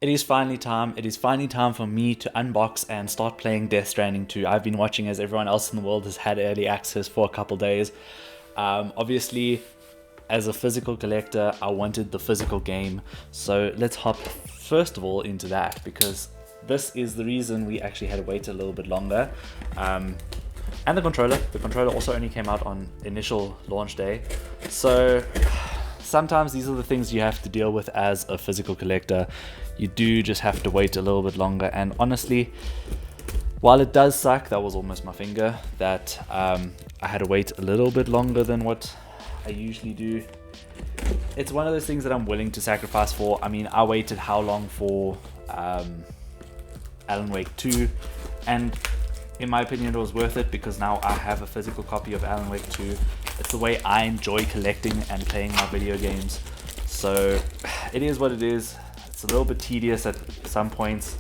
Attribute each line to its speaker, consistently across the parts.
Speaker 1: It is finally time. It is finally time for me to unbox and start playing Death Stranding 2. I've been watching as everyone else in the world has had early access for a couple days. Obviously, as a physical collector, I wanted the physical game. So let's hop first of all into that, because this is the reason we actually had to wait a little bit longer. And the controller also only came out on initial launch day. So sometimes these are the things you have to deal with as a physical collector. You do just have to wait a little bit longer, and honestly, while it does suck, that was almost my finger, that I had to wait a little bit longer than what I usually do. It's one of those things that I'm willing to sacrifice for. I mean, I waited how long for Alan Wake 2, and in my opinion it was worth it, because now I have a physical copy of Alan Wake 2. It's the way I enjoy collecting and playing my video games. So it is what it is. It's a little bit tedious at some points.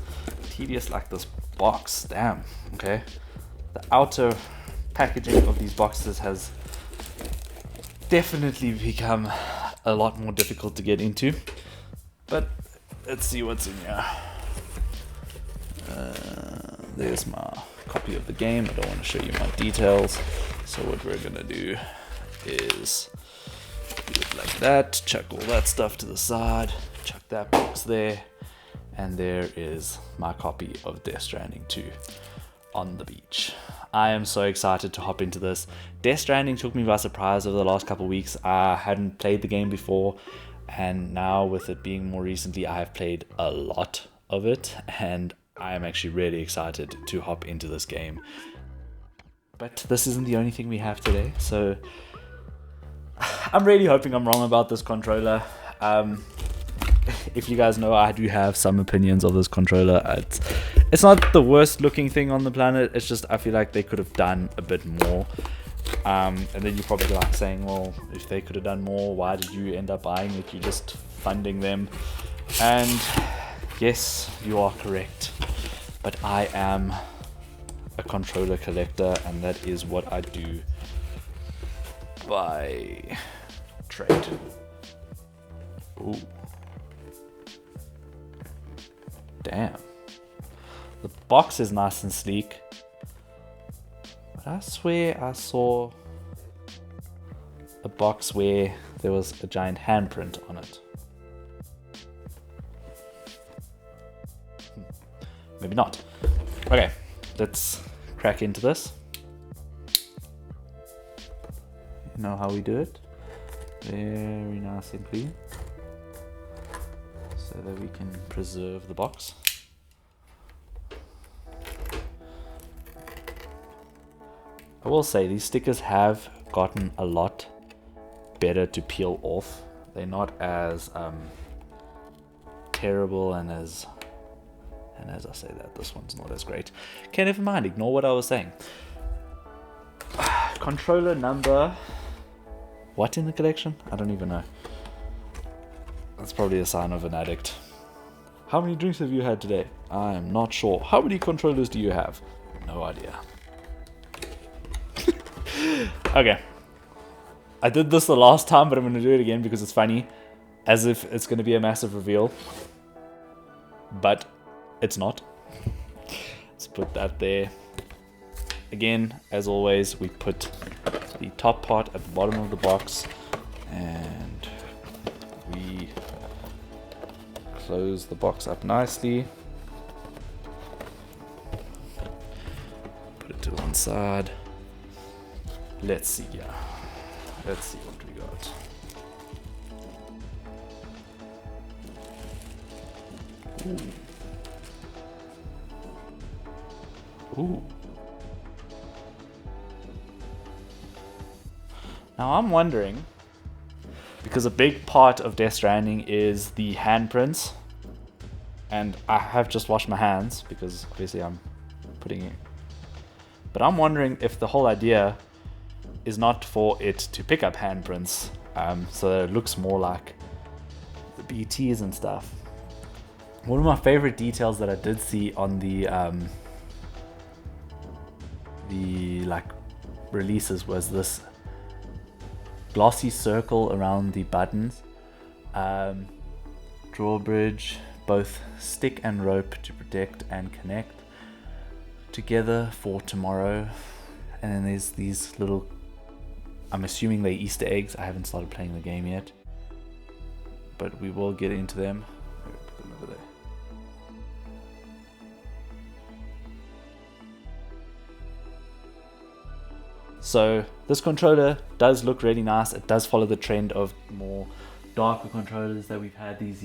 Speaker 1: Tedious like this box, damn, okay. The outer packaging of these boxes has definitely become a lot more difficult to get into. But let's see what's in here. There's my copy of the game. I don't want to show you my details. So what we're gonna do is do it like that, chuck all that stuff to the side, chuck that box there, and there is my copy of Death Stranding 2 on the beach. I am so excited to hop into this. Death Stranding took me by surprise over the last couple of weeks. I hadn't played the game before, and now with it being more recently, I have played a lot of it, and I am actually really excited to hop into this game. But this isn't the only thing we have today, so I'm really hoping I'm wrong about this controller. If you guys know, I do have some opinions of this controller. It's not the worst looking thing on the planet. It's just I feel like they could have done a bit more. And then you're probably like saying, well, if they could have done more, why did you end up buying it? You're just funding them. And yes, you are correct. But I am a controller collector, and that is what I do by trade. Ooh. Damn. The box is nice and sleek. But I swear I saw a box where there was a giant handprint on it. Maybe not. Okay, let's crack into this. You know how we do it. Very nice and clean, so that we can preserve the box. I will say these stickers have gotten a lot better to peel off. They're not as terrible, and as I say that, this one's not as great. Okay, never mind, ignore what I was saying. Controller number... what in the collection? I don't even know. That's probably a sign of an addict. How many drinks have you had today? I am not sure. How many controllers do you have? No idea. Okay. I did this the last time, but I'm going to do it again because it's funny. As if it's going to be a massive reveal. But it's not. Let's put that there. Again, as always, we put the top part at the bottom of the box, and we close the box up nicely. Put it to one side. Let's see, yeah. Let's see what we got. Ooh. Ooh. Now I'm wondering, because a big part of Death Stranding is the handprints, and I have just washed my hands because obviously I'm putting it. But I'm wondering if the whole idea is not for it to pick up handprints, so that it looks more like the BTs and stuff. One of my favorite details that I did see on the like releases was this glossy circle around the buttons. Drawbridge, both stick and rope to protect and connect together for tomorrow. And then there's these little, I'm assuming they're Easter eggs. I haven't started playing the game yet, but we will get into them. Maybe put them over there. So this controller does look really nice. It does follow the trend of more darker controllers that we've had this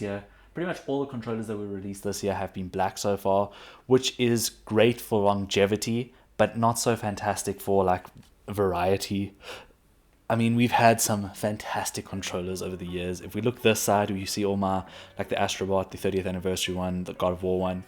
Speaker 1: year. Pretty much all the controllers that were released this year have been black so far, which is great for longevity, but not so fantastic for like variety. I mean, we've had some fantastic controllers over the years. If we look this side, you see all my, like the Astrobot, the 30th anniversary one, the God of War one.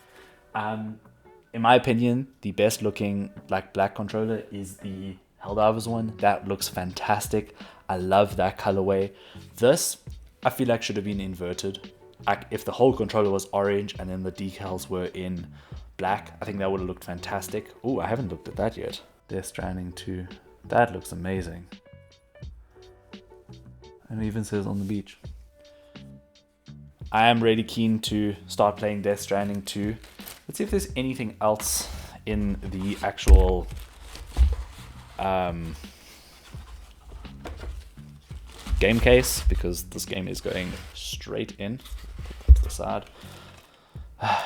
Speaker 1: In my opinion, the best looking like black controller is the Helldivers one. That looks fantastic. I love that colorway. This, I feel like should have been inverted. Like if the whole controller was orange and then the decals were in black, I think that would have looked fantastic. Oh, I haven't looked at that yet. Death Stranding 2. That looks amazing. And it even says on the beach. I am really keen to start playing Death Stranding 2. Let's see if there's anything else in the actual game case, because this game is going straight in. Put that to the side.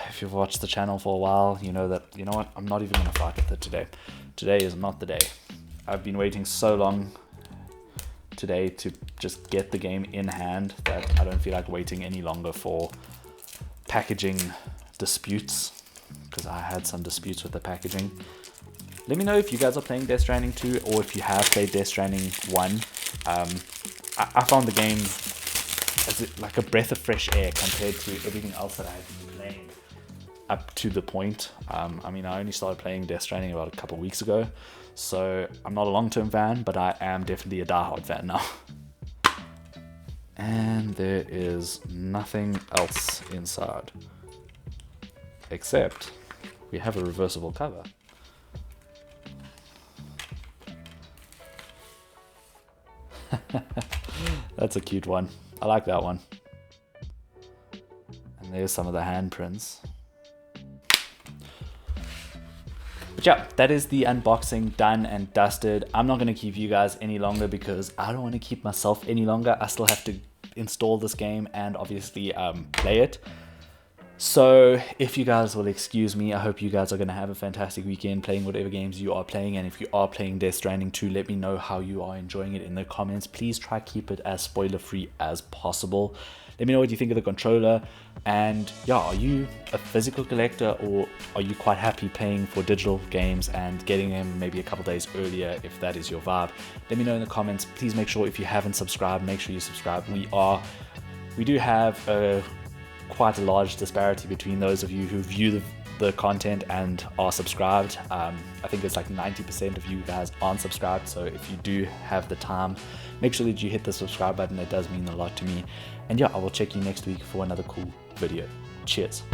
Speaker 1: If you've watched the channel for a while, you know that, you know what, I'm not even going to fight with it today. Today is not the day. I've been waiting so long today to just get the game in hand that I don't feel like waiting any longer for packaging disputes, because I had some disputes with the packaging. Let me know if you guys are playing Death Stranding 2 or if you have played Death Stranding 1. I found the game as like a breath of fresh air compared to everything else that I had been playing up to the point. I mean, I only started playing Death Stranding about a couple of weeks ago, so I'm not a long-term fan, but I am definitely a diehard fan now. And there is nothing else inside, except we have a reversible cover. That's a cute one. I like that one. And there's some of the handprints. But yeah, that is the unboxing done and dusted. I'm not going to keep you guys any longer because I don't want to keep myself any longer. I still have to install this game and obviously play it. So if you guys will excuse me, I hope you guys are going to have a fantastic weekend playing whatever games you are playing. And if you are playing Death Stranding 2, let me know how you are enjoying it in the comments. Please try keep it as spoiler free as possible. Let me know what you think of the controller. And yeah, are you a physical collector or are you quite happy paying for digital games and getting them maybe a couple days earlier if that is your vibe? Let me know in the comments. Please make sure if you haven't subscribed, make sure you subscribe. We do have quite a large disparity between those of you who view the content and are subscribed. I think it's like 90% of you guys aren't subscribed, so if you do have the time, make sure that you hit the subscribe button. It does mean a lot to me. And yeah, I will check you next week for another cool video. Cheers.